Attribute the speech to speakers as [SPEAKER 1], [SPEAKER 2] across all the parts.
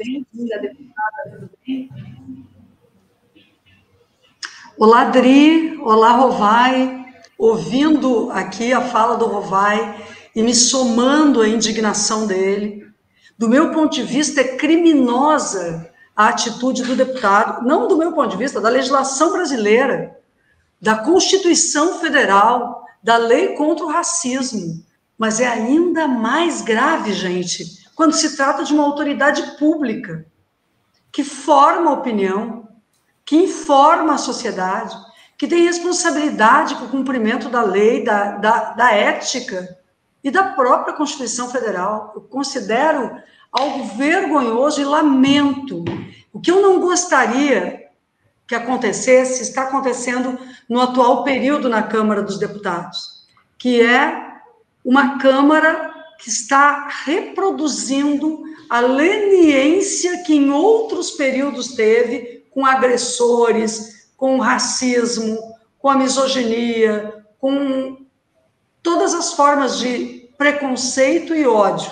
[SPEAKER 1] Bem-vinda, deputada, tudo bem? Olá, Dri. Olá, Rovai. Ouvindo aqui a fala do Rovai e me somando à indignação dele. Do meu ponto de vista, é criminosa a atitude do deputado, não do meu ponto de vista, da legislação brasileira, da Constituição Federal, da lei contra o racismo. Mas é ainda mais grave, gente, quando se trata de uma autoridade pública que forma a opinião, que informa a sociedade, que tem responsabilidade com o cumprimento da lei, da ética e da própria Constituição Federal. Eu considero algo vergonhoso e lamento. O que eu não gostaria que acontecesse, está acontecendo no atual período na Câmara dos Deputados, que é uma Câmara que está reproduzindo a leniência que em outros períodos teve com agressores, com o racismo, com a misoginia, com todas as formas de preconceito e ódio.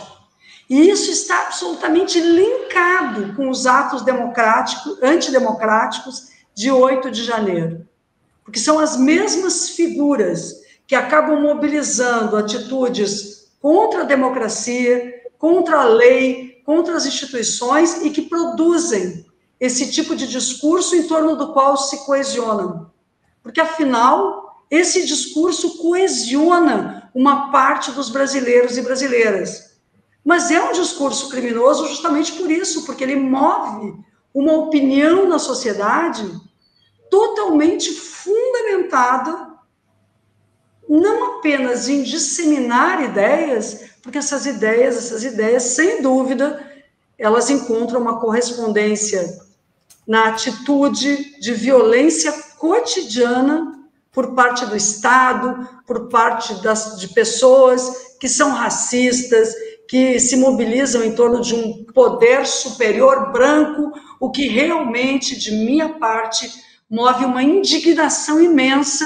[SPEAKER 1] E isso está absolutamente linkado com os atos antidemocráticos de 8 de janeiro. Porque são as mesmas figuras que acabam mobilizando atitudes contra a democracia, contra a lei, contra as instituições e que produzem esse tipo de discurso em torno do qual se coesionam. Porque, afinal, esse discurso coesiona uma parte dos brasileiros e brasileiras. Mas é um discurso criminoso justamente por isso, porque ele move uma opinião na sociedade totalmente fundamentada, não apenas em disseminar ideias, porque essas ideias, sem dúvida, elas encontram uma correspondência na atitude de violência cotidiana por parte do Estado, por parte de pessoas que são racistas, que se mobilizam em torno de um poder superior branco, o que realmente, de minha parte, move uma indignação imensa,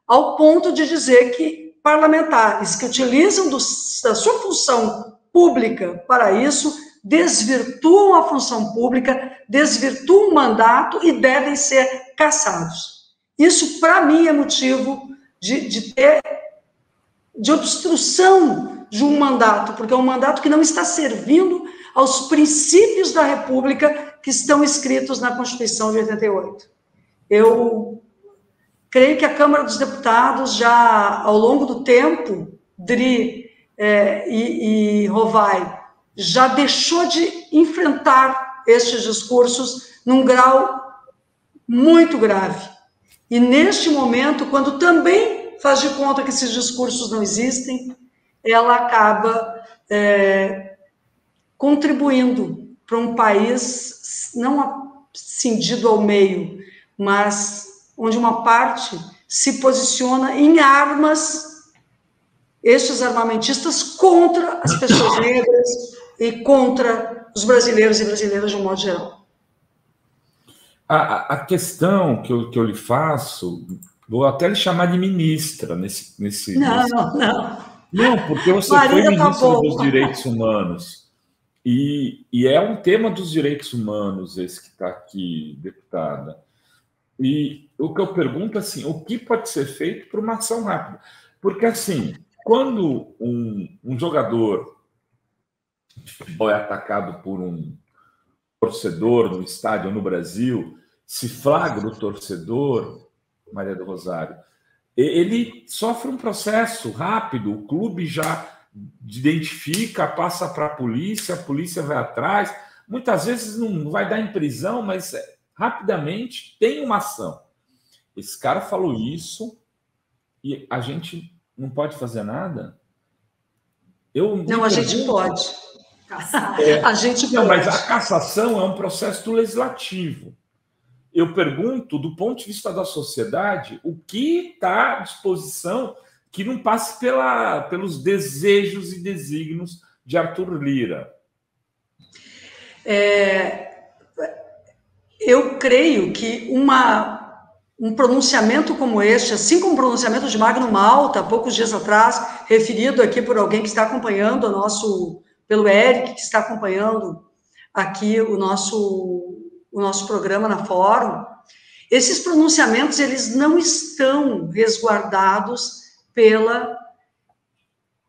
[SPEAKER 1] ao ponto de dizer que parlamentares que utilizam da sua função pública para isso, desvirtuam a função pública, desvirtuam o mandato e devem ser cassados. Isso, para mim, é motivo de obstrução de um mandato, porque é um mandato que não está servindo aos princípios da República que estão escritos na Constituição de 88. Eu creio que a Câmara dos Deputados já, ao longo do tempo, Dri e Rovai, já deixou de enfrentar estes discursos num grau muito grave. E neste momento, quando também faz de conta que esses discursos não existem, ela acaba contribuindo para um país não cindido ao meio, mas onde uma parte se posiciona em armas, estes armamentistas, contra as pessoas negras e contra os brasileiros e brasileiras de um modo geral.
[SPEAKER 2] A questão que eu lhe faço, vou até lhe chamar de ministra nesse... Não, porque você foi ministra dos Direitos Humanos. E é um tema dos direitos humanos esse que está aqui, deputada. E o que eu pergunto, assim, o que pode ser feito para uma ação rápida? Porque, assim, quando um jogador de futebol é atacado por um torcedor no estádio no Brasil, se flagra o torcedor, Maria do Rosário, ele sofre um processo rápido, o clube já identifica, passa para a polícia vai atrás, muitas vezes não vai dar em prisão, mas rapidamente tem uma ação. Esse cara falou isso e a gente não pode fazer nada?
[SPEAKER 1] A gente pode. A gente pode.
[SPEAKER 2] Não, mas a cassação é um processo do legislativo. Eu pergunto, do ponto de vista da sociedade, o que está à disposição que não passe pelos desejos e desígnios de Arthur Lira?
[SPEAKER 1] Eu creio que um pronunciamento como este, assim como o pronunciamento de Magno Malta, há poucos dias atrás, referido aqui por alguém que está acompanhando pelo Eric, que está acompanhando aqui o nosso programa na Fórum, esses pronunciamentos, eles não estão resguardados pela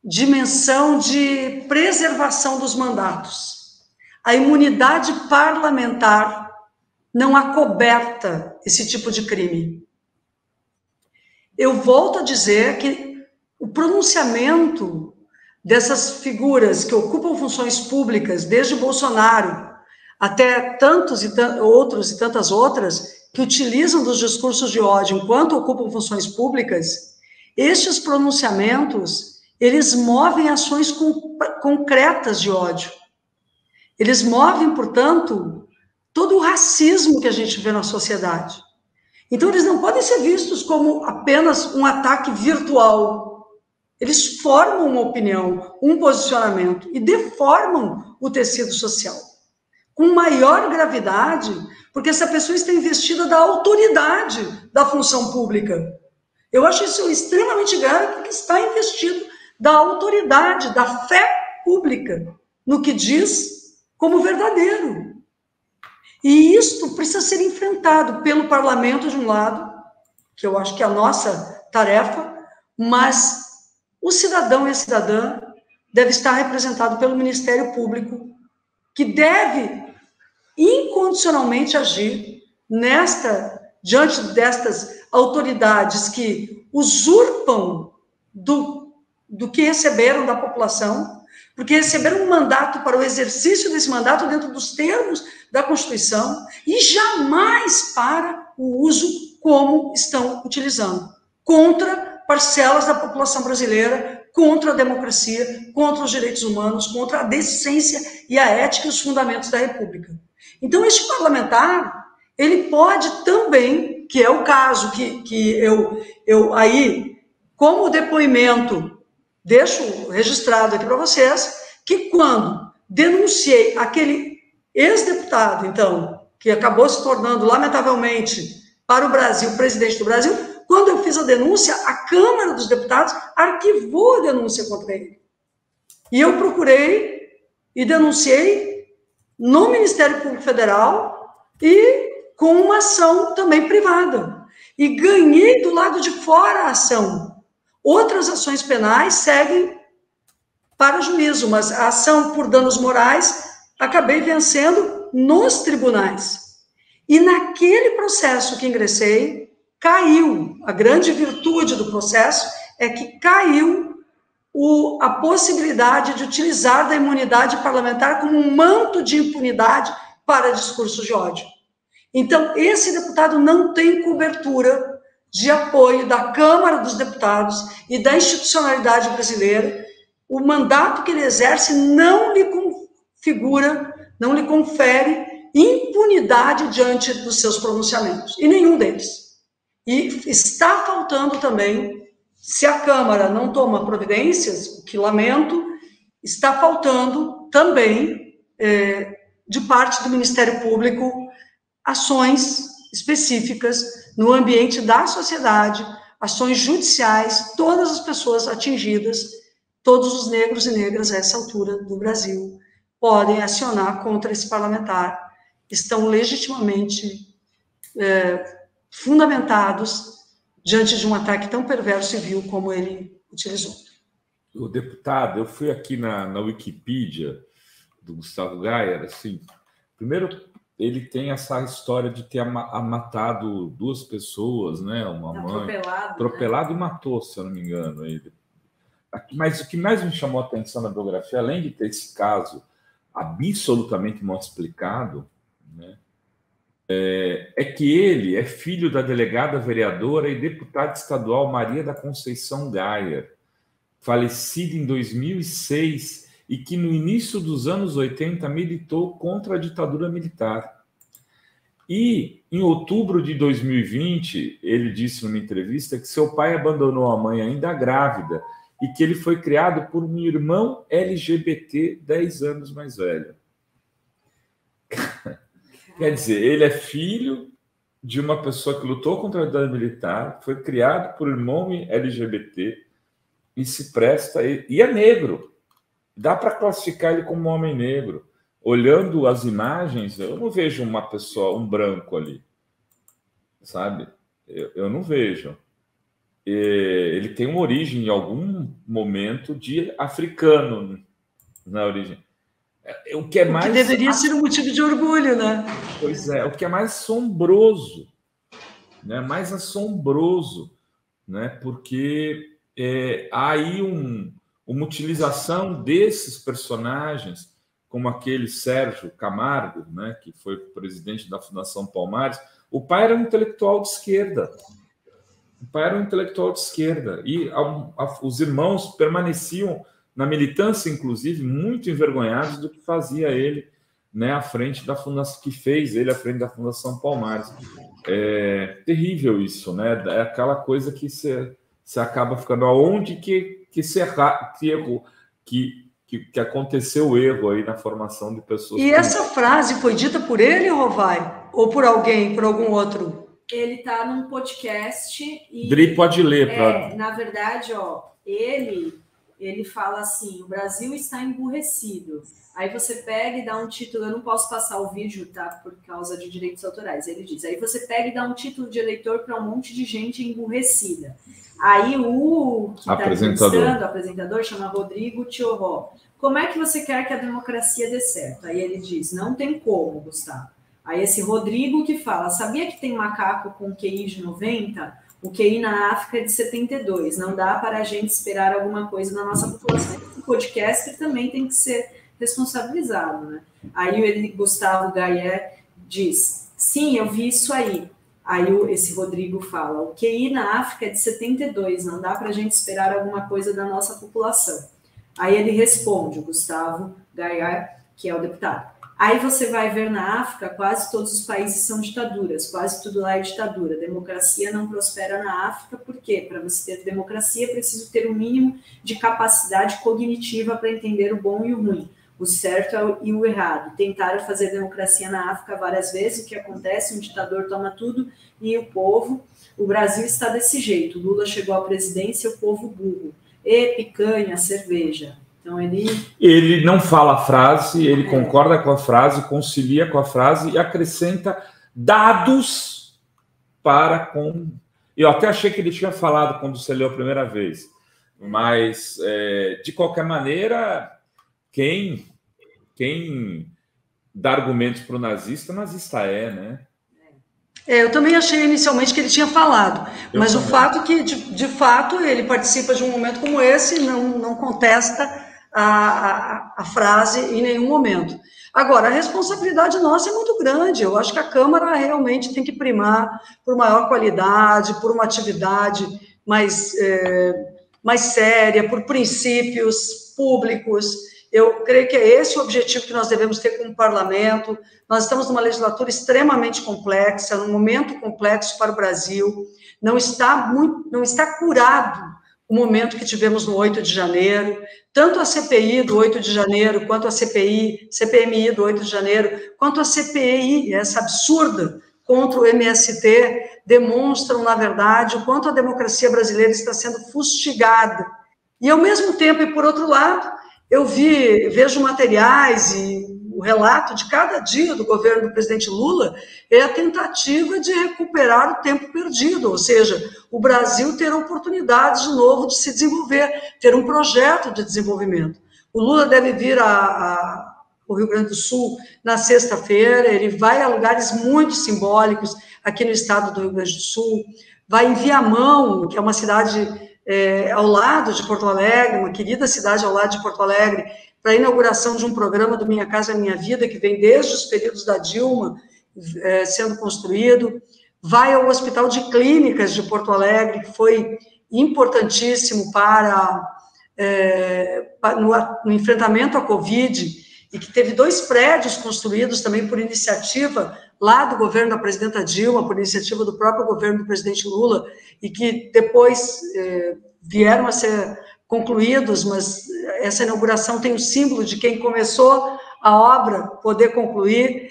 [SPEAKER 1] dimensão de preservação dos mandatos. A imunidade parlamentar não acoberta esse tipo de crime. Eu volto a dizer que o pronunciamento dessas figuras que ocupam funções públicas, desde o Bolsonaro até tantos e outros e tantas outras, que utilizam dos discursos de ódio enquanto ocupam funções públicas, estes pronunciamentos, eles movem ações concretas de ódio. Eles movem, portanto, todo o racismo que a gente vê na sociedade. Então, eles não podem ser vistos como apenas um ataque virtual. Eles formam uma opinião, um posicionamento e deformam o tecido social. Com maior gravidade, porque essa pessoa está investida da autoridade da função pública. Eu acho isso extremamente grave, porque está investido da autoridade, da fé pública, no que diz como verdadeiro. E isto precisa ser enfrentado pelo parlamento, de um lado, que eu acho que é a nossa tarefa, mas o cidadão e a cidadã deve estar representado pelo Ministério Público, que deve incondicionalmente agir diante destas autoridades que usurpam do que receberam da população, porque receberam um mandato para o exercício desse mandato dentro dos termos da Constituição e jamais para o uso como estão utilizando, contra parcelas da população brasileira, contra a democracia, contra os direitos humanos, contra a decência e a ética e os fundamentos da República. Então, este parlamentar, ele pode também, que é o caso que eu aí, como depoimento, deixo registrado aqui para vocês, que quando denunciei aquele ex-deputado, então, que acabou se tornando, lamentavelmente, para o Brasil, presidente do Brasil, quando eu fiz a denúncia, a Câmara dos Deputados arquivou a denúncia contra ele. E eu procurei e denunciei no Ministério Público Federal e com uma ação também privada. E ganhei do lado de fora a ação. Outras ações penais seguem para juízo, mas a ação por danos morais acabei vencendo nos tribunais. E naquele processo que ingressei, caiu. A grande virtude do processo é que caiu a possibilidade de utilizar da imunidade parlamentar como um manto de impunidade para discursos de ódio. Então, esse deputado não tem cobertura de apoio da Câmara dos Deputados e da institucionalidade brasileira. O mandato que ele exerce não lhe configura, não lhe confere impunidade diante dos seus pronunciamentos, e nenhum deles. E está faltando também, se a Câmara não toma providências, o que lamento, está faltando também, de parte do Ministério Público, ações específicas no ambiente da sociedade, ações judiciais, todas as pessoas atingidas, todos os negros e negras a essa altura do Brasil, podem acionar contra esse parlamentar, estão legitimamente fundamentados diante de um ataque tão perverso e vil como ele utilizou.
[SPEAKER 2] O deputado, eu fui aqui na Wikipedia do Gustavo Gayer, assim, primeiro ele tem essa história de ter matado duas pessoas, né, uma mãe, atropelado, né? E matou, se eu não me engano. Mas o que mais me chamou a atenção na biografia, além de ter esse caso absolutamente mal explicado, né, é que ele é filho da delegada vereadora e deputada estadual Maria da Conceição Gayer, falecida em 2006 e que no início dos anos 80 militou contra a ditadura militar. E em outubro de 2020, ele disse numa entrevista que seu pai abandonou a mãe ainda grávida e que ele foi criado por um irmão LGBT 10 anos mais velho. Quer dizer, ele é filho de uma pessoa que lutou contra a ditadura militar, foi criado por irmão LGBT e se presta... E é negro. Dá para classificar ele como um homem negro. olhando as imagens, eu não vejo uma pessoa, um branco ali, sabe? Eu não vejo. Ele tem uma origem, em algum momento, de africano na origem. O que é mais...
[SPEAKER 1] que deveria ser um motivo de orgulho, né?
[SPEAKER 2] Pois é, o que é mais assombroso, né? Mais assombroso, né? Porque há aí uma utilização desses personagens, como aquele Sérgio Camargo, né? Que foi presidente da Fundação Palmares. O pai era um intelectual de esquerda. O pai era um intelectual de esquerda. E os irmãos permaneciam na militância, inclusive, muito envergonhados do que fazia ele, né, à frente da fundação, que fez ele à frente da Fundação Palmares. É terrível isso, né? É aquela coisa que você acaba ficando aonde que aconteceu o erro aí na formação de pessoas.
[SPEAKER 1] E essa frase foi dita por ele, Rovai? Ou por alguém, por algum outro?
[SPEAKER 3] Ele está num podcast e...
[SPEAKER 2] Dri pode ler.
[SPEAKER 3] Na verdade, ele fala assim, o Brasil está emburrecido. Aí você pega e dá um título, eu não posso passar o vídeo, tá? Por causa de direitos autorais. Ele diz, aí você pega e dá um título de eleitor para um monte de gente emburrecida. Aí o que está entrevistando, o apresentador, chama Rodrigo Tchorró. Como é que você quer que a democracia dê certo? Aí ele diz, não tem como, Gustavo. Aí esse Rodrigo que fala, sabia que tem macaco com QI de 90? O QI na África é de 72. Não dá para a gente esperar alguma coisa da nossa população. O podcaster também tem que ser responsabilizado, né? Aí Gustavo Gayer diz, sim, eu vi isso aí. Aí esse Rodrigo fala, o QI na África é de 72, não dá para a gente esperar alguma coisa da nossa população. Aí ele responde, o Gustavo Gayer, que é o deputado. Aí você vai ver na África, quase todos os países são ditaduras, quase tudo lá é ditadura. Democracia não prospera na África, por quê? Para você ter democracia, é preciso ter um mínimo de capacidade cognitiva para entender o bom e o ruim, o certo e o errado. Tentaram fazer democracia na África várias vezes, o que acontece? Um ditador toma tudo e o Brasil está desse jeito. Lula chegou à presidência, o povo burro. E picanha, cerveja. Então
[SPEAKER 2] ele não fala a frase, ele concorda com a frase, concilia com a frase e acrescenta dados para com... Eu até achei que ele tinha falado quando você leu a primeira vez, mas de qualquer maneira, quem dá argumentos para o nazista né?
[SPEAKER 1] Eu também achei inicialmente que ele tinha falado, mas o fato é que, de fato, ele participa de um momento como esse e não contesta a frase em nenhum momento. Agora, a responsabilidade nossa é muito grande. Eu acho que a Câmara realmente tem que primar por maior qualidade, por uma atividade mais séria, por princípios públicos. Eu creio que é esse o objetivo que nós devemos ter como parlamento. Nós estamos numa legislatura extremamente complexa, num momento complexo para o Brasil. Não está curado o momento que tivemos no 8 de janeiro. Tanto a CPI do 8 de janeiro, quanto a CPMI do 8 de janeiro, quanto a CPI, essa absurda, contra o MST, demonstram, na verdade, o quanto a democracia brasileira está sendo fustigada. E, ao mesmo tempo, e por outro lado, eu vejo materiais e o relato de cada dia do governo do presidente Lula é a tentativa de recuperar o tempo perdido, ou seja, o Brasil ter a oportunidade de novo de se desenvolver, ter um projeto de desenvolvimento. O Lula deve vir ao Rio Grande do Sul na sexta-feira, ele vai a lugares muito simbólicos aqui no estado do Rio Grande do Sul, vai em Viamão, que é uma cidade ao lado de Porto Alegre, uma querida cidade ao lado de Porto Alegre, para a inauguração de um programa do Minha Casa Minha Vida, que vem desde os períodos da Dilma sendo construído, vai ao Hospital de Clínicas de Porto Alegre, que foi importantíssimo no enfrentamento à Covid, e que teve 2 prédios construídos também por iniciativa lá do governo da presidenta Dilma, por iniciativa do próprio governo do presidente Lula, e que depois vieram a ser concluídos, mas essa inauguração tem o símbolo de quem começou a obra poder concluir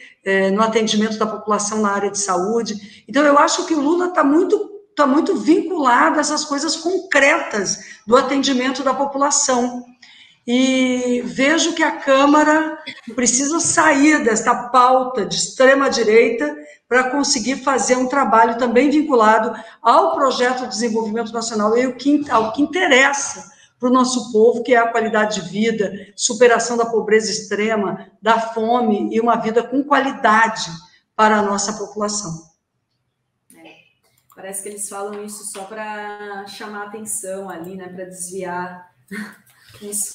[SPEAKER 1] no atendimento da população na área de saúde. Então, eu acho que o Lula está muito vinculado a essas coisas concretas do atendimento da população. e vejo que a Câmara precisa sair desta pauta de extrema-direita para conseguir fazer um trabalho também vinculado ao projeto de desenvolvimento nacional e ao que interessa para o nosso povo, que é a qualidade de vida, superação da pobreza extrema, da fome e uma vida com qualidade para a nossa população.
[SPEAKER 3] Parece que eles falam isso só para chamar atenção ali, né, para desviar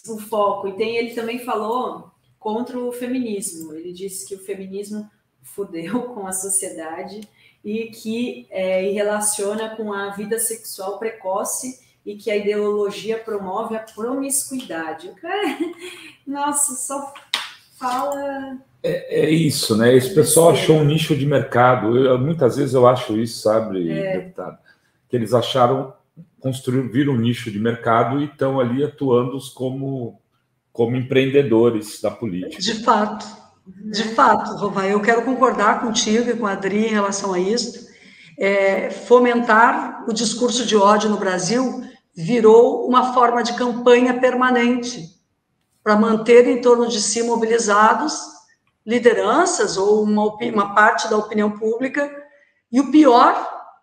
[SPEAKER 3] o foco. E ele também falou contra o feminismo. Ele disse que o feminismo fudeu com a sociedade e que relaciona com a vida sexual precoce e que a ideologia promove a promiscuidade. Nossa, só fala...
[SPEAKER 2] É isso, né? Esse pessoal achou um nicho de mercado. Muitas vezes eu acho isso, sabe, deputado? Que eles acharam, viram um nicho de mercado e estão ali atuando como empreendedores da política.
[SPEAKER 1] De fato, Rovai, eu quero concordar contigo e com a Adri em relação a isso. Fomentar o discurso de ódio no Brasil virou uma forma de campanha permanente para manter em torno de si mobilizados lideranças ou uma parte da opinião pública. E o pior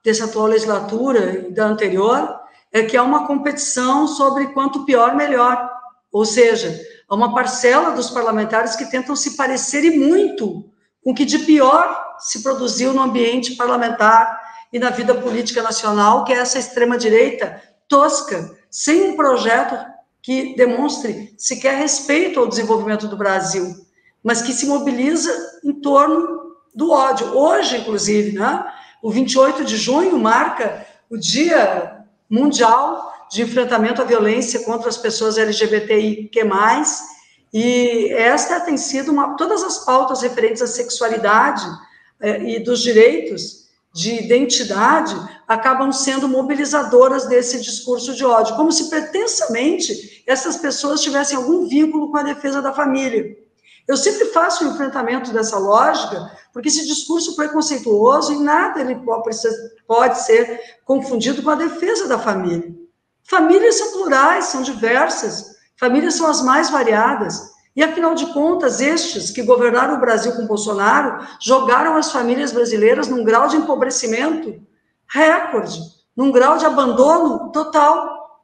[SPEAKER 1] dessa atual legislatura e da anterior é que há uma competição sobre quanto pior, melhor. Ou seja, há uma parcela dos parlamentares que tentam se parecer e muito com o que de pior se produziu no ambiente parlamentar e na vida política nacional, que é essa extrema-direita tosca, sem um projeto que demonstre sequer respeito ao desenvolvimento do Brasil, mas que se mobiliza em torno do ódio. Hoje, inclusive, né, o 28 de junho marca o Dia Mundial de Enfrentamento à Violência contra as Pessoas LGBTIQ+, e esta tem sido todas as pautas referentes à sexualidade e dos direitos de identidade acabam sendo mobilizadoras desse discurso de ódio, como se pretensamente essas pessoas tivessem algum vínculo com a defesa da família. Eu sempre faço o enfrentamento dessa lógica, porque esse discurso preconceituoso, em nada ele pode ser confundido com a defesa da família. Famílias são plurais, são diversas, famílias são as mais variadas, e afinal de contas, estes que governaram o Brasil com Bolsonaro, jogaram as famílias brasileiras num grau de empobrecimento recorde, num grau de abandono total.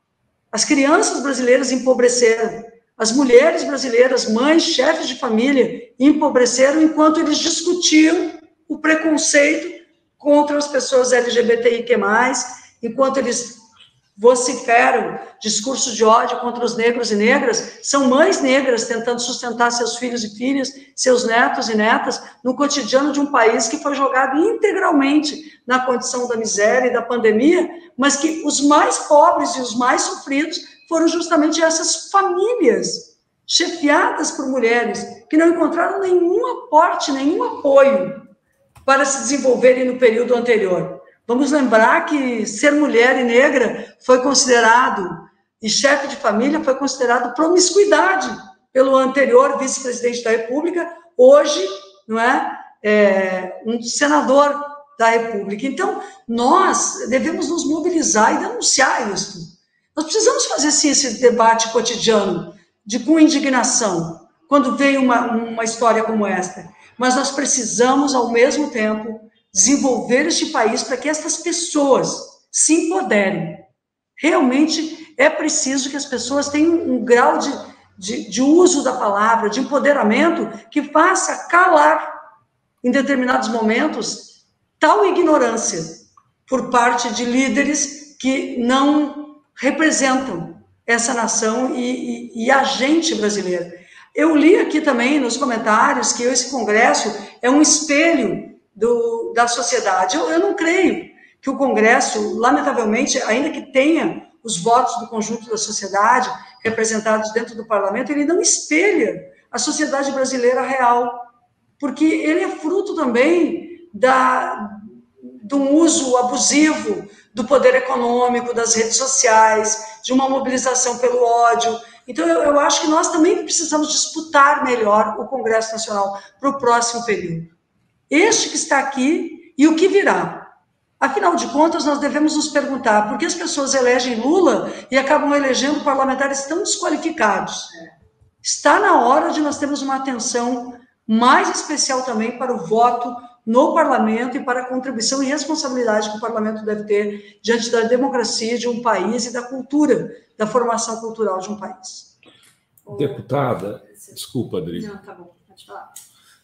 [SPEAKER 1] As crianças brasileiras empobreceram, as mulheres brasileiras, mães, chefes de família, empobreceram enquanto eles discutiam o preconceito contra as pessoas LGBTIQ+, enquanto eles vociferam discurso de ódio contra os negros e negras. São mães negras tentando sustentar seus filhos e filhas, seus netos e netas, no cotidiano de um país que foi jogado integralmente na condição da miséria e da pandemia, mas que os mais pobres e os mais sofridos foram justamente essas famílias, chefiadas por mulheres, que não encontraram nenhum aporte, nenhum apoio para se desenvolverem no período anterior. Vamos lembrar que ser mulher e negra foi considerado, e chefe de família foi considerado promiscuidade pelo anterior vice-presidente da República, hoje, não é, um senador da República. Então, nós devemos nos mobilizar e denunciar isso. Nós precisamos fazer, sim, esse debate cotidiano, com indignação, quando vem uma história como esta. Mas nós precisamos, ao mesmo tempo, desenvolver este país para que estas pessoas se empoderem. Realmente é preciso que as pessoas tenham um grau de uso da palavra, de empoderamento, que faça calar, em determinados momentos, tal ignorância por parte de líderes que não representam essa nação e a gente brasileira. Eu li aqui também nos comentários que esse Congresso é um espelho da sociedade. Eu não creio que o Congresso, lamentavelmente, ainda que tenha os votos do conjunto da sociedade representados dentro do parlamento, ele não espelha a sociedade brasileira real, porque ele é fruto também de um uso abusivo do poder econômico, das redes sociais, de uma mobilização pelo ódio. Então, eu acho que nós também precisamos disputar melhor o Congresso Nacional para o próximo período. Este que está aqui e o que virá. Afinal de contas, nós devemos nos perguntar por que as pessoas elegem Lula e acabam elegendo parlamentares tão desqualificados. Está na hora de nós termos uma atenção mais especial também para o voto no parlamento e para a contribuição e responsabilidade que o parlamento deve ter diante da democracia de um país e da cultura, da formação cultural de um país.
[SPEAKER 2] Deputada, desculpa, Adri.
[SPEAKER 3] Não, tá bom, pode falar.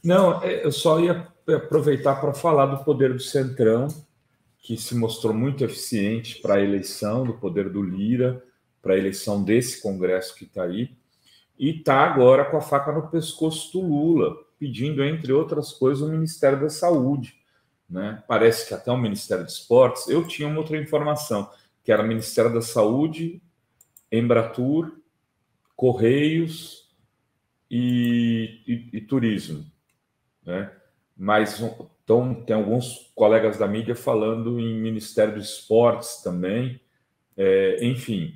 [SPEAKER 2] Não, eu só ia aproveitar para falar do poder do Centrão, que se mostrou muito eficiente para a eleição do poder do Lira, para a eleição desse Congresso que está aí, e está agora com a faca no pescoço do Lula, pedindo, entre outras coisas, o Ministério da Saúde. Né? Parece que até o Ministério de Esportes. Eu tinha uma outra informação, que era o Ministério da Saúde, Embratur, Correios e Turismo. Né? Mas então, tem alguns colegas da mídia falando em Ministério dos Esportes também. Enfim,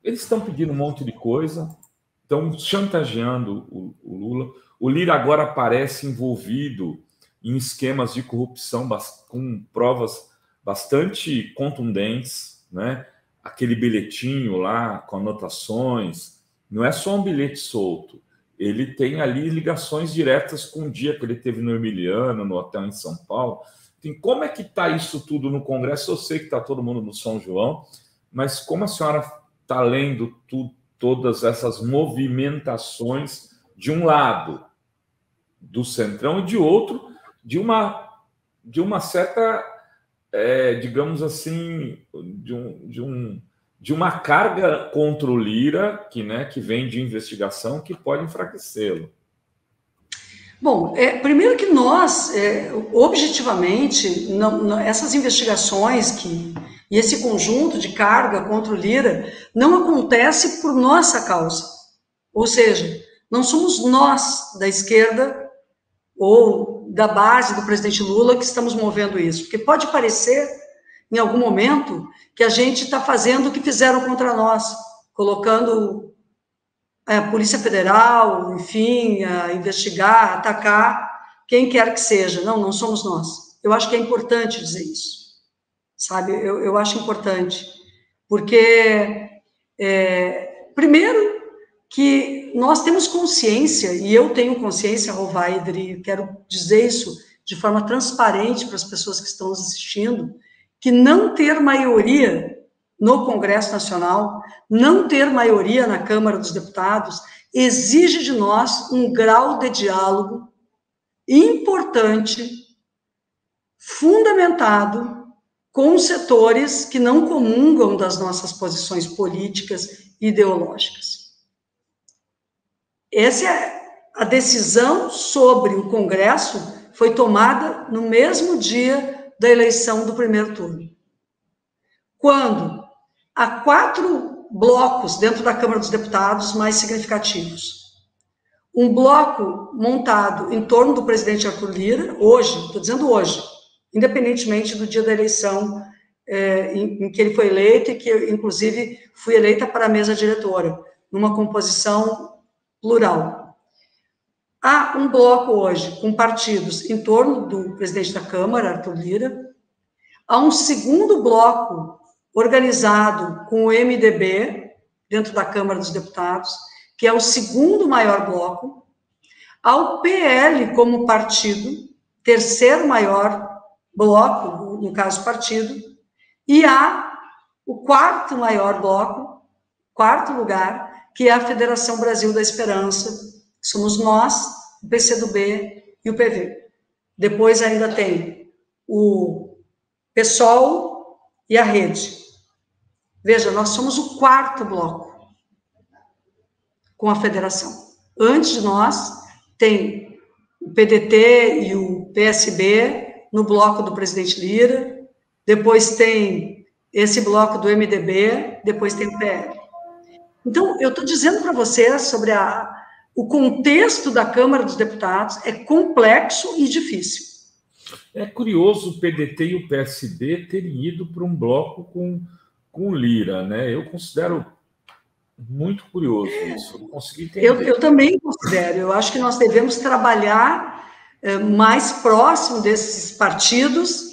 [SPEAKER 2] eles estão pedindo um monte de coisa, estão chantageando o Lula. O Lira agora parece envolvido em esquemas de corrupção com provas bastante contundentes, né? Aquele bilhetinho lá com anotações, não é só um bilhete solto. Ele tem ali ligações diretas com o dia que ele teve no Emiliano, no hotel em São Paulo. Então, como é que está isso tudo no Congresso? Eu sei que está todo mundo no São João, mas como a senhora está lendo todas essas movimentações de um lado do Centrão e de outro de uma certa, digamos assim, de uma carga contra o Lira, que vem de investigação, que pode enfraquecê-lo?
[SPEAKER 1] Bom, primeiro que nós, objetivamente, essas investigações e esse conjunto de carga contra o Lira não acontece por nossa causa. Ou seja, não somos nós da esquerda ou da base do presidente Lula que estamos movendo isso. Porque pode parecer, em algum momento, que a gente está fazendo o que fizeram contra nós, colocando a Polícia Federal, enfim, a investigar, atacar quem quer que seja. Não somos nós. Eu acho que é importante dizer isso, sabe? Eu acho importante, porque, primeiro, que nós temos consciência, e eu tenho consciência, Rová e Adri, quero dizer isso de forma transparente para as pessoas que estão nos assistindo, que não ter maioria no Congresso Nacional, não ter maioria na Câmara dos Deputados, exige de nós um grau de diálogo importante, fundamentado, com setores que não comungam das nossas posições políticas e ideológicas. Essa a decisão sobre o Congresso foi tomada no mesmo dia da eleição do primeiro turno. Quando há 4 blocos dentro da Câmara dos Deputados mais significativos. Um bloco montado em torno do presidente Arthur Lira, hoje, estou dizendo hoje, independentemente do dia da eleição em que ele foi eleito e que eu, inclusive, fui eleita para a mesa diretora, numa composição plural. Há um bloco hoje com partidos em torno do presidente da Câmara, Arthur Lira. Há um segundo bloco organizado com o MDB, dentro da Câmara dos Deputados, que é o segundo maior bloco. Há o PL como partido, terceiro maior bloco, no caso partido, e há o 4º maior bloco, 4º lugar, que é a Federação Brasil da Esperança, que somos nós, o PCdoB e o PV. Depois ainda tem o PSOL e a Rede. Veja, nós somos o 4º bloco com a federação. Antes de nós, tem o PDT e o PSB no bloco do presidente Lira, depois tem esse bloco do MDB, depois tem o PL. Então, eu estou dizendo para vocês sobre o contexto da Câmara dos Deputados, é complexo e difícil.
[SPEAKER 2] É curioso o PDT e o PSB terem ido para um bloco com o Lira, né? Eu considero muito curioso isso. Eu consegui entender.
[SPEAKER 1] Eu também considero. Eu acho que nós devemos trabalhar mais próximo desses partidos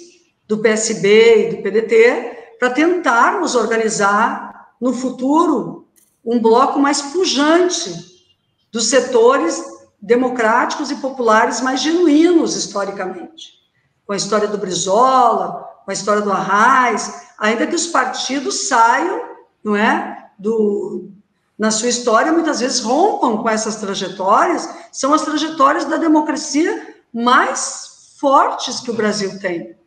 [SPEAKER 1] do PSB e do PDT, para tentarmos organizar, no futuro, um bloco mais pujante dos setores democráticos e populares mais genuínos, historicamente. Com a história do Brizola, com a história do Arraes, ainda que os partidos saiam, não é, na sua história, muitas vezes rompam com essas trajetórias, são as trajetórias da democracia mais fortes que o Brasil tem.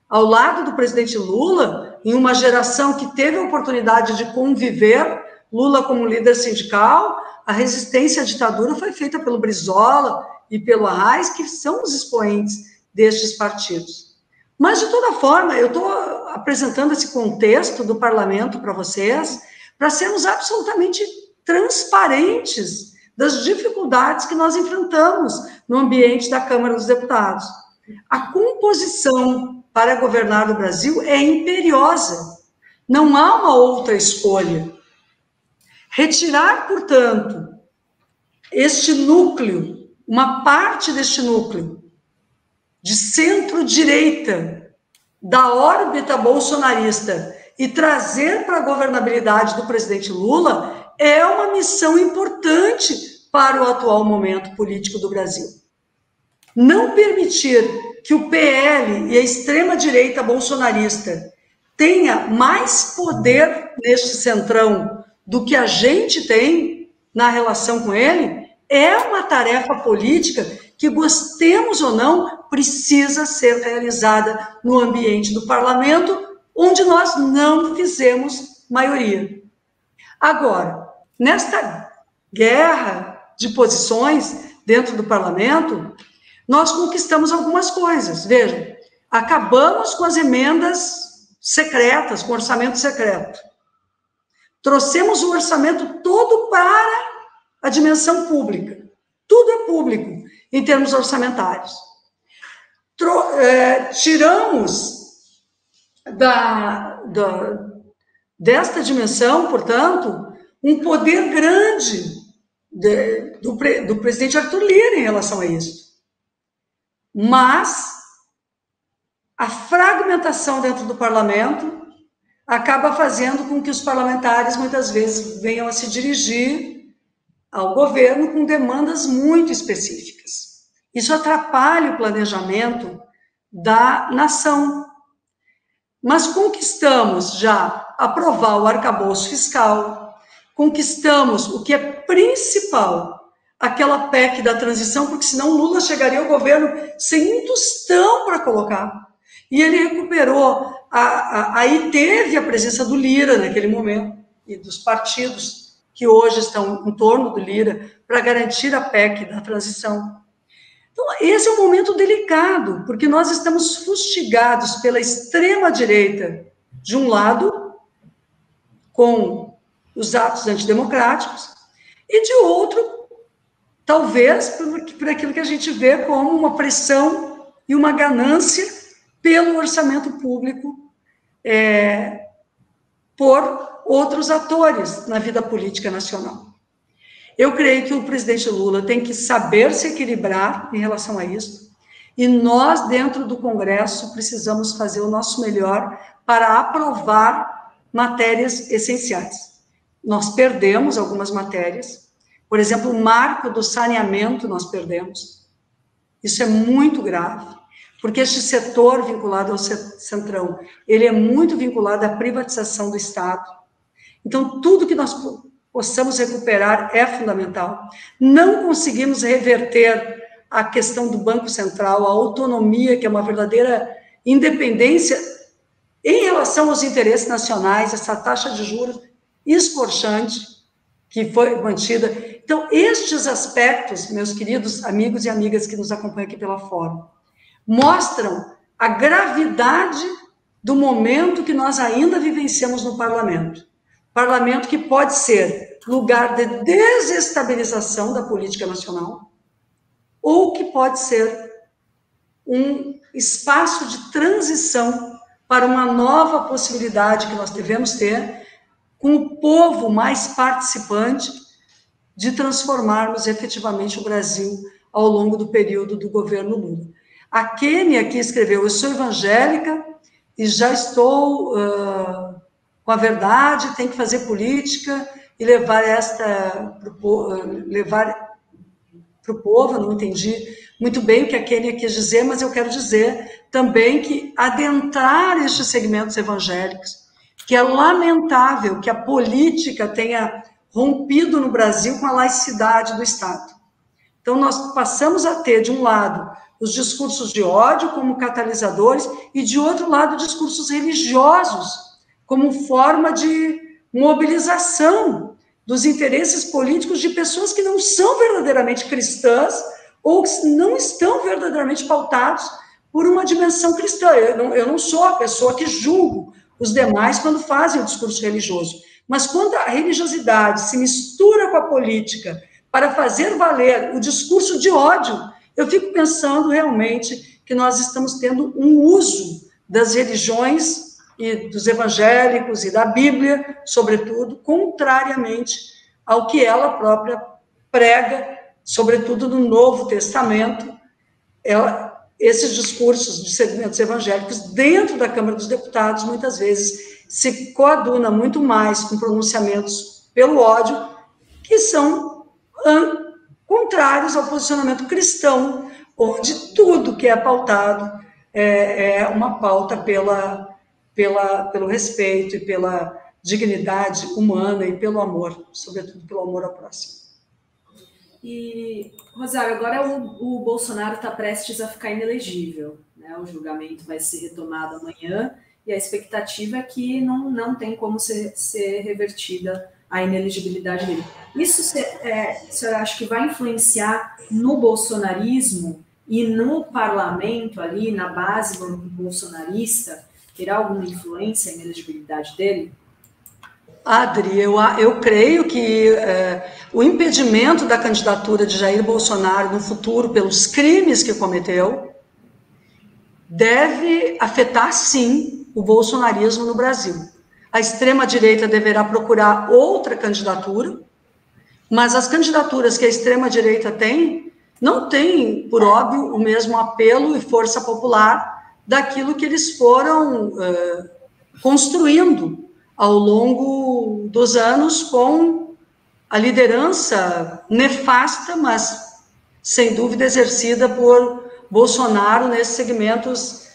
[SPEAKER 1] Ao lado do presidente Lula, em uma geração que teve a oportunidade de conviver, Lula como líder sindical, a resistência à ditadura foi feita pelo Brizola e pelo Arraes, que são os expoentes destes partidos. Mas, de toda forma, eu estou apresentando esse contexto do parlamento para vocês, para sermos absolutamente transparentes das dificuldades que nós enfrentamos no ambiente da Câmara dos Deputados. A composição para governar o Brasil é imperiosa. Não há uma outra escolha. Retirar, portanto, este núcleo, uma parte deste núcleo, de centro-direita, da órbita bolsonarista, e trazer para a governabilidade do presidente Lula, é uma missão importante para o atual momento político do Brasil. Não permitir que o PL e a extrema-direita bolsonarista tenha mais poder neste centrão do que a gente tem na relação com ele, é uma tarefa política que, gostemos ou não, precisa ser realizada no ambiente do parlamento, onde nós não fizemos maioria. Agora, nesta guerra de posições dentro do parlamento, nós conquistamos algumas coisas. Vejam, acabamos com as emendas secretas, com o orçamento secreto. Trouxemos o orçamento todo para a dimensão pública. Tudo é público em termos orçamentários. Tiramos desta dimensão, portanto, um poder grande do presidente Arthur Lira em relação a isso. Mas a fragmentação dentro do parlamento acaba fazendo com que os parlamentares muitas vezes venham a se dirigir ao governo com demandas muito específicas. Isso atrapalha o planejamento da nação. Mas conquistamos já aprovar o arcabouço fiscal, conquistamos o que é principal, aquela PEC da transição, porque senão Lula chegaria ao governo sem um tostão para colocar. E ele recuperou, aí teve a presença do Lira naquele momento, e dos partidos que hoje estão em torno do Lira, para garantir a PEC da transição. Então, esse é um momento delicado, porque nós estamos fustigados pela extrema-direita, de um lado, com os atos antidemocráticos, e de outro, talvez, por aquilo que a gente vê como uma pressão e uma ganância pelo orçamento público por outros atores na vida política nacional. Eu creio que o presidente Lula tem que saber se equilibrar em relação a isso, e nós, dentro do Congresso, precisamos fazer o nosso melhor para aprovar matérias essenciais. Nós perdemos algumas matérias, por exemplo, o marco do saneamento nós perdemos. Isso é muito grave, porque este setor vinculado ao Centrão, ele é muito vinculado à privatização do Estado. Então, tudo que nós possamos recuperar é fundamental. Não conseguimos reverter a questão do Banco Central, a autonomia, que é uma verdadeira independência em relação aos interesses nacionais, essa taxa de juros escorchante que foi mantida. Então, estes aspectos, meus queridos amigos e amigas que nos acompanham aqui pela Fórum, mostram a gravidade do momento que nós ainda vivenciamos no parlamento. Parlamento que pode ser lugar de desestabilização da política nacional, ou que pode ser um espaço de transição para uma nova possibilidade que nós devemos ter, com o povo mais participante, de transformarmos efetivamente o Brasil ao longo do período do governo Lula. A Kênia aqui escreveu: eu sou evangélica e já estou com a verdade, tenho que fazer política e levar para o povo. Eu não entendi muito bem o que a Kênia quis dizer, mas eu quero dizer também que adentrar estes segmentos evangélicos, que é lamentável que a política tenha rompido no Brasil com a laicidade do Estado. Então, nós passamos a ter, de um lado, os discursos de ódio como catalisadores e, de outro lado, discursos religiosos como forma de mobilização dos interesses políticos de pessoas que não são verdadeiramente cristãs ou que não estão verdadeiramente pautados por uma dimensão cristã. Eu não sou a pessoa que julgo os demais quando fazem o discurso religioso, mas quando a religiosidade se mistura com a política para fazer valer o discurso de ódio, eu fico pensando realmente que nós estamos tendo um uso das religiões e dos evangélicos e da Bíblia, sobretudo, contrariamente ao que ela própria prega, sobretudo no Novo Testamento. Esses discursos de segmentos evangélicos dentro da Câmara dos Deputados, muitas vezes, se coaduna muito mais com pronunciamentos pelo ódio, que são contrários ao posicionamento cristão, onde tudo que é pautado é uma pauta pelo respeito e pela dignidade humana e pelo amor, sobretudo pelo amor ao próximo.
[SPEAKER 3] E, Rosário, agora o Bolsonaro está prestes a ficar inelegível, né? O julgamento vai ser retomado amanhã e a expectativa é que não tem como ser revertida a inelegibilidade dele. Isso, a senhora acha que vai influenciar no bolsonarismo e no parlamento ali, na base bolsonarista? Terá alguma influência a inelegibilidade dele?
[SPEAKER 1] Adri, eu creio que o impedimento da candidatura de Jair Bolsonaro no futuro pelos crimes que cometeu deve afetar, sim, o bolsonarismo no Brasil. A extrema-direita deverá procurar outra candidatura, mas as candidaturas que a extrema-direita tem não têm, por óbvio, o mesmo apelo e força popular daquilo que eles foram construindo ao longo dos anos com a liderança nefasta, mas sem dúvida exercida por Bolsonaro nesses segmentos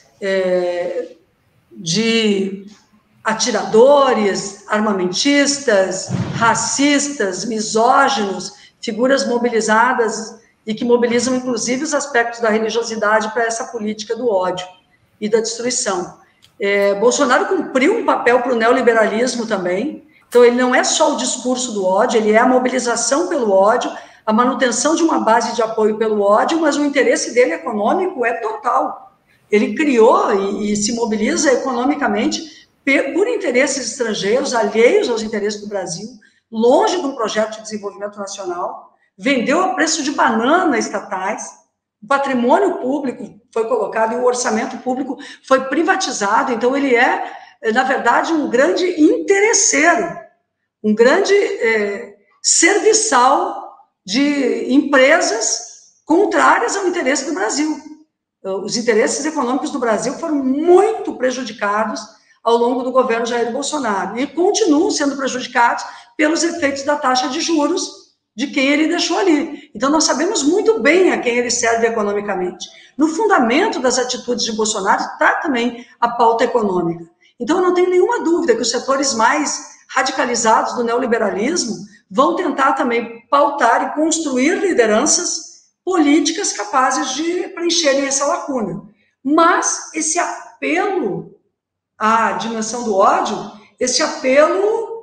[SPEAKER 1] de atiradores, armamentistas, racistas, misóginos, figuras mobilizadas e que mobilizam inclusive os aspectos da religiosidade para essa política do ódio e da destruição. Bolsonaro cumpriu um papel para o neoliberalismo também, então ele não é só o discurso do ódio, ele é a mobilização pelo ódio, a manutenção de uma base de apoio pelo ódio, mas o interesse dele econômico é total. Ele criou e se mobiliza economicamente por interesses estrangeiros, alheios aos interesses do Brasil, longe de um projeto de desenvolvimento nacional, vendeu a preço de banana estatais, o patrimônio público foi colocado e o orçamento público foi privatizado, então ele na verdade, um grande interesseiro, um grande serviçal de empresas contrárias ao interesse do Brasil. Os interesses econômicos do Brasil foram muito prejudicados ao longo do governo Jair Bolsonaro e continuam sendo prejudicados pelos efeitos da taxa de juros de quem ele deixou ali. Então, nós sabemos muito bem a quem ele serve economicamente. No fundamento das atitudes de Bolsonaro está também a pauta econômica. Então, eu não tenho nenhuma dúvida que os setores mais radicalizados do neoliberalismo vão tentar também pautar e construir lideranças políticas capazes de preencherem essa lacuna. Mas esse apelo à dimensão do ódio, esse apelo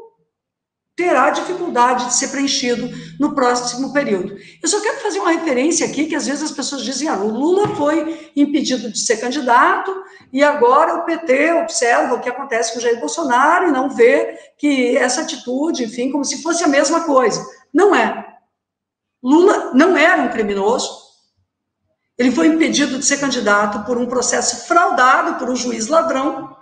[SPEAKER 1] terá dificuldade de ser preenchido no próximo período. Eu só quero fazer uma referência aqui, que às vezes as pessoas dizem, o Lula foi impedido de ser candidato e agora o PT observa o que acontece com o Jair Bolsonaro e não vê que essa atitude, enfim, como se fosse a mesma coisa. Não é. Lula não era um criminoso, ele foi impedido de ser candidato por um processo fraudado por um juiz ladrão,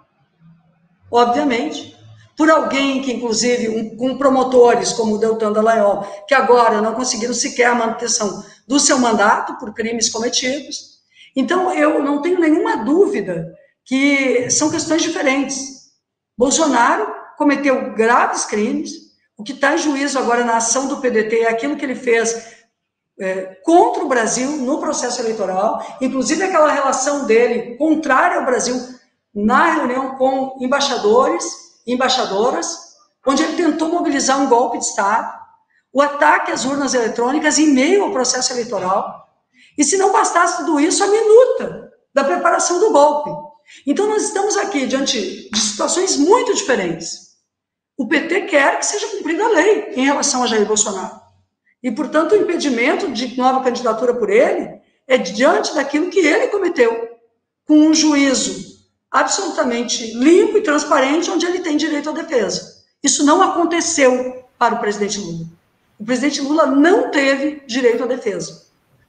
[SPEAKER 1] obviamente, por alguém que, inclusive, com promotores como o Deltan Dallagnol, que agora não conseguiram sequer a manutenção do seu mandato por crimes cometidos. Então, eu não tenho nenhuma dúvida que são questões diferentes. Bolsonaro cometeu graves crimes, o que está em juízo agora na ação do PDT é aquilo que ele fez contra o Brasil no processo eleitoral, inclusive aquela relação dele contrária ao Brasil na reunião com embaixadores e embaixadoras, onde ele tentou mobilizar um golpe de Estado, o ataque às urnas eletrônicas em meio ao processo eleitoral, e se não bastasse tudo isso, a minuta da preparação do golpe. Então nós estamos aqui diante de situações muito diferentes. O PT quer que seja cumprida a lei em relação a Jair Bolsonaro. E, portanto, o impedimento de nova candidatura por ele é diante daquilo que ele cometeu, com um juízo absolutamente limpo e transparente, onde ele tem direito à defesa. Isso não aconteceu para o presidente Lula. O presidente Lula não teve direito à defesa.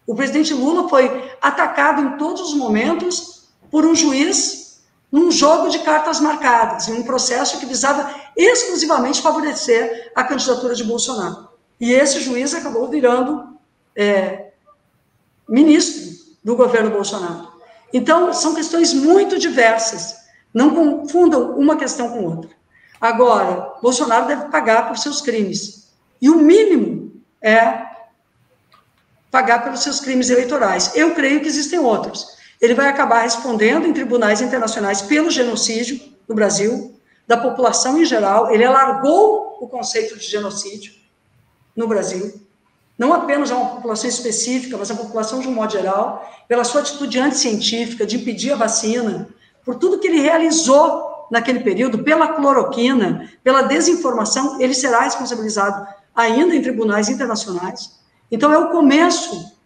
[SPEAKER 1] O presidente Lula foi atacado em todos os momentos por um juiz num jogo de cartas marcadas, em um processo que visava exclusivamente favorecer a candidatura de Bolsonaro. E esse juiz acabou virando ministro do governo Bolsonaro. Então, são questões muito diversas. Não confundam uma questão com outra. Agora, Bolsonaro deve pagar por seus crimes. E o mínimo é pagar pelos seus crimes eleitorais. Eu creio que existem outros. Ele vai acabar respondendo em tribunais internacionais pelo genocídio no Brasil, da população em geral. Ele alargou o conceito de genocídio no Brasil, não apenas a uma população específica, mas a população de um modo geral, pela sua atitude anticientífica, de impedir a vacina, por tudo que ele realizou naquele período, pela cloroquina, pela desinformação, ele será responsabilizado ainda em tribunais internacionais. Então, é o começo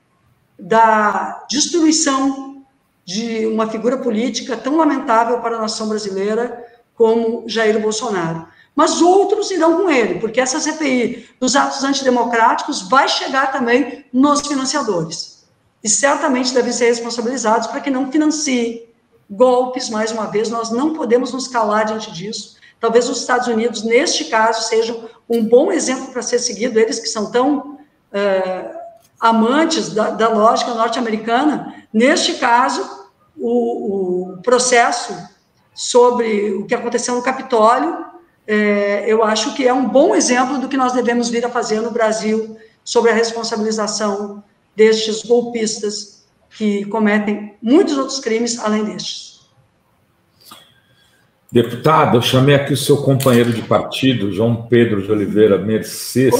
[SPEAKER 1] da destruição de uma figura política tão lamentável para a nação brasileira como Jair Bolsonaro. Mas outros irão com ele, porque essa CPI dos atos antidemocráticos vai chegar também nos financiadores. E certamente devem ser responsabilizados para que não financiem golpes, mais uma vez. Nós não podemos nos calar diante disso. Talvez os Estados Unidos, neste caso, sejam um bom exemplo para ser seguido, eles que são tão amantes da lógica norte-americana. Neste caso, o processo sobre o que aconteceu no Capitólio, eu acho que é um bom exemplo do que nós devemos vir a fazer no Brasil sobre a responsabilização destes golpistas que cometem muitos outros crimes além destes.
[SPEAKER 2] Deputado, eu chamei aqui o seu companheiro de partido, João Pedro de Oliveira Mercês,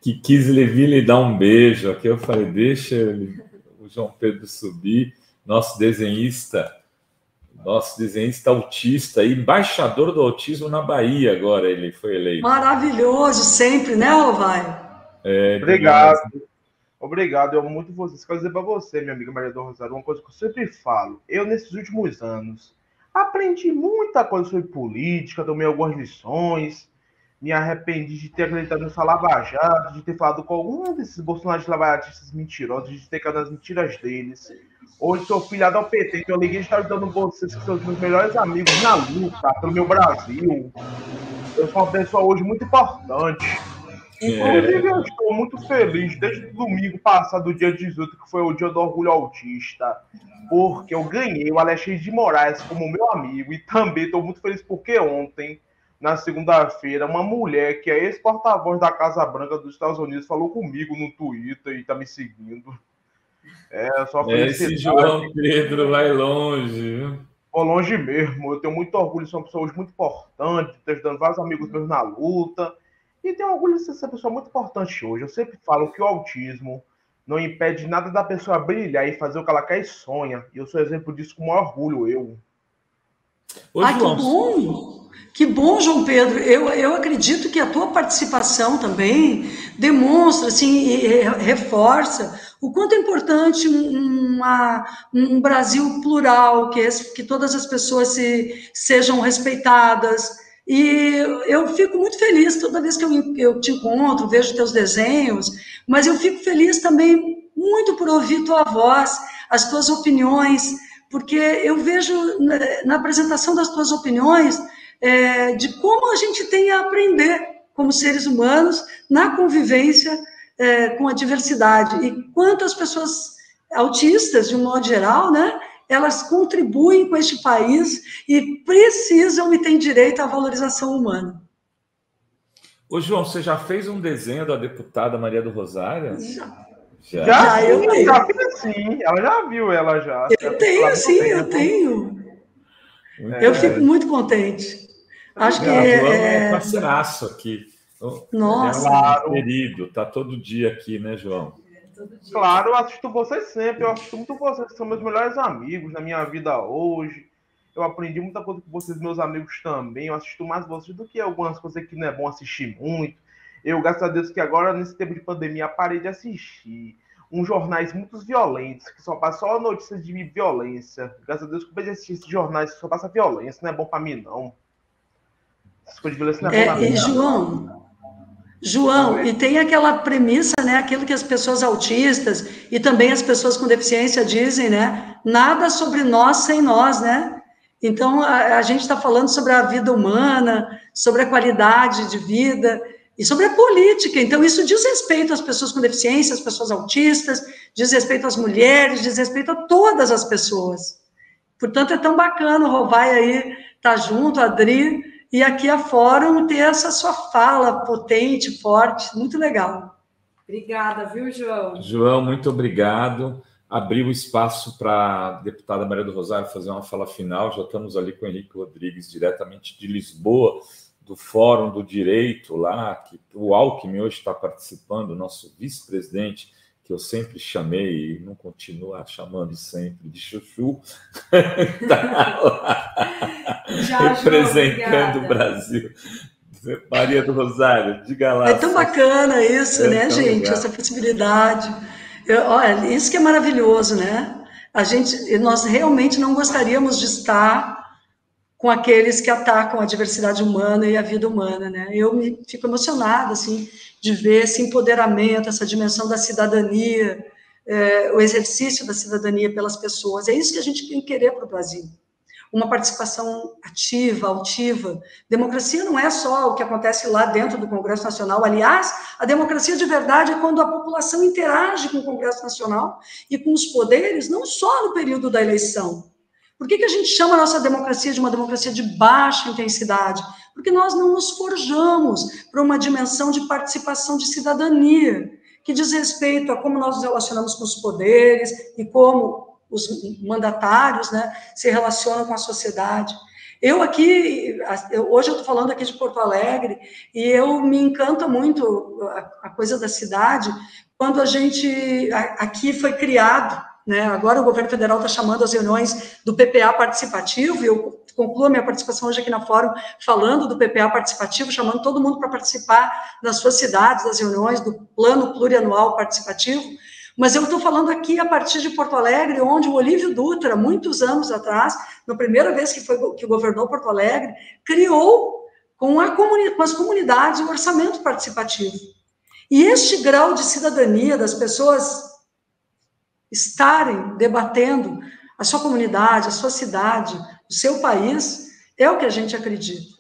[SPEAKER 2] que quis vir lhe dar um beijo. Aqui eu falei, deixa o João Pedro subir, nosso desenhista autista, embaixador do autismo na Bahia agora, ele foi eleito.
[SPEAKER 1] Maravilhoso, sempre, né, Alvai?
[SPEAKER 4] Obrigado, eu amo muito vocês. Quero dizer para você, minha amiga Maria do Rosário, uma coisa que eu sempre falo. Eu, nesses últimos anos, aprendi muita coisa sobre política, tomei algumas lições, me arrependi de ter acreditado nessa lava-jato, de ter falado com algum desses bolsonaristas lavajatistas mentirosos, de ter caído nas mentiras deles. Hoje sou filiado ao PT, então eu liguei de estar ajudando vocês, que são os meus melhores amigos na luta pelo meu Brasil. Eu sou uma pessoa hoje muito importante. Inclusive, eu estou muito feliz desde o domingo passado, dia 18, que foi o dia do orgulho autista, porque eu ganhei o Alexandre de Moraes como meu amigo, e também estou muito feliz porque ontem, na segunda-feira, uma mulher que é ex-porta-voz da Casa Branca dos Estados Unidos falou comigo no Twitter e está me seguindo. Só
[SPEAKER 2] esse João Pedro vai longe, viu?
[SPEAKER 4] Vou longe mesmo. Eu tenho muito orgulho de ser uma pessoa hoje muito importante, de ter ajudando vários amigos meus na luta. E tenho orgulho de ser essa pessoa muito importante hoje. Eu sempre falo que o autismo não impede nada da pessoa brilhar e fazer o que ela quer e sonha. E eu sou exemplo disso com o maior orgulho, eu.
[SPEAKER 1] Ai, que bom! Que bom, João Pedro. Eu acredito que a tua participação também demonstra, assim, reforça o quanto é importante um Brasil plural, que todas as pessoas sejam respeitadas. E eu fico muito feliz toda vez que eu te encontro, vejo teus desenhos, mas eu fico feliz também muito por ouvir tua voz, as tuas opiniões, porque eu vejo na apresentação das tuas opiniões de como a gente tem a aprender como seres humanos na convivência com a diversidade, e quantas pessoas autistas, de um modo geral, né, elas contribuem com este país e precisam e têm direito à valorização humana.
[SPEAKER 2] Ô, João, você já fez um desenho da deputada Maria do Rosário?
[SPEAKER 4] Já eu tenho. Já vi, sim. Ela já viu, ela já.
[SPEAKER 1] Eu tenho, sim, eu tenho. Eu fico muito contente. Acho que
[SPEAKER 2] é parceiraço aqui.
[SPEAKER 1] Nossa.
[SPEAKER 2] Claro. Querido, tá todo dia aqui, né, João?
[SPEAKER 4] Claro, eu assisto vocês sempre, eu assisto muito vocês, que são meus melhores amigos na minha vida hoje. Eu aprendi muita coisa com vocês, meus amigos também. Eu assisto mais vocês do que algumas coisas que não é bom assistir muito. Eu, graças a Deus, que agora, nesse tempo de pandemia, parei de assistir uns jornais muito violentos, que só passam só notícias de violência. Graças a Deus que eu parei de assistir esses jornais que só passa violência. Não é bom pra mim, não. Essas coisas de violência não é bom pra mim,
[SPEAKER 1] João, e tem aquela premissa, né, aquilo que as pessoas autistas e também as pessoas com deficiência dizem, né, nada sobre nós sem nós, né? Então, a gente está falando sobre a vida humana, sobre a qualidade de vida e sobre a política. Então, isso diz respeito às pessoas com deficiência, às pessoas autistas, diz respeito às mulheres, diz respeito a todas as pessoas. Portanto, é tão bacana o Rovai aí estar junto, a Adri, e aqui a Fórum ter essa sua fala potente, forte, muito legal.
[SPEAKER 3] Obrigada, viu, João?
[SPEAKER 2] João, muito obrigado. Abriu o espaço para a deputada Maria do Rosário fazer uma fala final. Já estamos ali com o Henrique Rodrigues, diretamente de Lisboa, do Fórum do Direito, lá, que o Alckmin hoje está participando, nosso vice-presidente, que eu sempre chamei e não continuo chamando sempre de Chuchu, está lá, representando o Brasil. Maria do Rosário, diga lá.
[SPEAKER 1] É tão bacana isso, né, gente? Legal. Essa possibilidade. Olha, isso que é maravilhoso, né? Nós realmente não gostaríamos de estar com aqueles que atacam a diversidade humana e a vida humana, né? Eu fico emocionada, assim, de ver esse empoderamento, essa dimensão da cidadania, o exercício da cidadania pelas pessoas. É isso que a gente tem que querer para o Brasil. Uma participação ativa, altiva. Democracia não é só o que acontece lá dentro do Congresso Nacional. Aliás, a democracia de verdade é quando a população interage com o Congresso Nacional e com os poderes, não só no período da eleição. Por que a gente chama a nossa democracia de uma democracia de baixa intensidade? Porque nós não nos forjamos para uma dimensão de participação de cidadania, que diz respeito a como nós nos relacionamos com os poderes e como os mandatários, né, se relacionam com a sociedade. Hoje eu estou falando aqui de Porto Alegre, e eu me encanta muito a coisa da cidade, quando aqui foi criado, né, agora o governo federal está chamando as reuniões do PPA participativo, e eu concluo a minha participação hoje aqui na Fórum falando do PPA participativo, chamando todo mundo para participar das suas cidades, das reuniões do Plano Plurianual Participativo. Mas eu estou falando aqui a partir de Porto Alegre, onde o Olívio Dutra, muitos anos atrás, na primeira vez que governou Porto Alegre, criou com as comunidades o orçamento participativo. E este grau de cidadania das pessoas estarem debatendo a sua comunidade, a sua cidade, o seu país, é o que a gente acredita.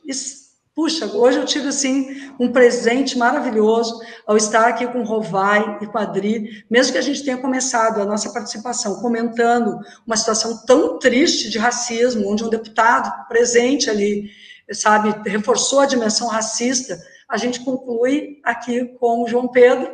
[SPEAKER 1] Puxa, hoje eu tive, assim, um presente maravilhoso ao estar aqui com o Rovai e com a Adri, mesmo que a gente tenha começado a nossa participação comentando uma situação tão triste de racismo, onde um deputado presente ali, sabe, reforçou a dimensão racista, a gente conclui aqui com o João Pedro,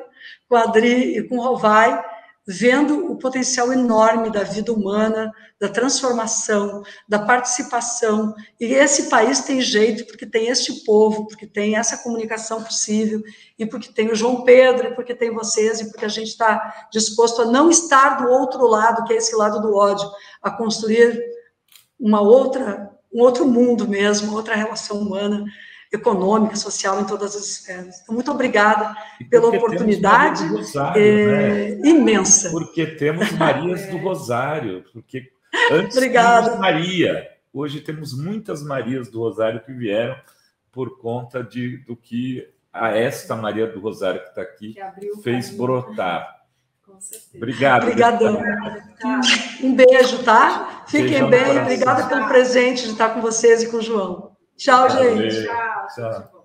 [SPEAKER 1] com a Adri e com o Rovai, vendo o potencial enorme da vida humana, da transformação, da participação. E esse país tem jeito porque tem este povo, porque tem essa comunicação possível, e porque tem o João Pedro, e porque tem vocês, e porque a gente está disposto a não estar do outro lado, que é esse lado do ódio, a construir um outro mundo mesmo, outra relação humana, econômica, social, em todas as esferas. Então, muito obrigada pela oportunidade imensa.
[SPEAKER 2] Porque temos Marias do Rosário, porque antes tínhamos Maria, hoje temos muitas Marias do Rosário que vieram por conta do que esta Maria do Rosário que está aqui fez brotar.
[SPEAKER 3] Com certeza.
[SPEAKER 2] Obrigado.
[SPEAKER 1] Obrigadão. Um beijo, tá? Fiquem bem. Obrigada pelo presente de estar com vocês e com o João. Tchau, gente.
[SPEAKER 2] Tchau.